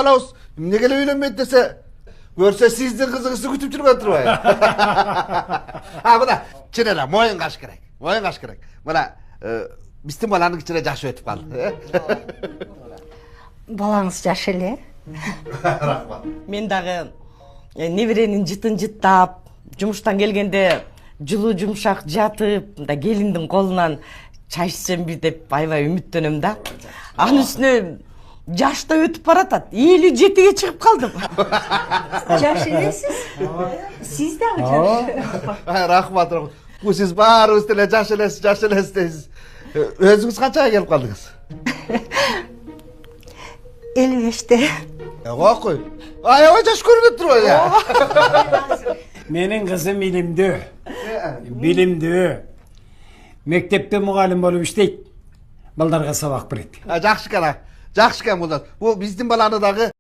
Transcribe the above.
алабыз. Эмнеге эле үйлөнбөйт десе, көрсө сиздин кызыңызды күтүп жүргөн турбайбы? Мына чын эле моюн каш керек. Моюн каш керек. Мына биздин баланын кичине жашы өтүп калды. Балаңыз жаш эле? Рахмат. Мен дагы неберенин жытын жыттап, жумуштан келгенде жылуу жумшак жатып, мындай келиндин колунан чай ичсемби деп аябай үмүттөнөм да. Анын үстүнө жаш да өтүп баратат. 57-ге чыгып калдым. Жаш элесиз? Сиз дагы жаш. Рахмат. Бул сиз баарыбыз деле жаш элесиз дейсиз. Өзүңүз канчага келип калдыңыз? 55-те. Кой. Аябай жаш көрүнүп турбайбы я? Менин кызым билимдүү. Мектепте мугалим болуп иштейт. Балдарга сабак берет. Жакшы экен, жакшы экен бул. Бул биздин баланы дагы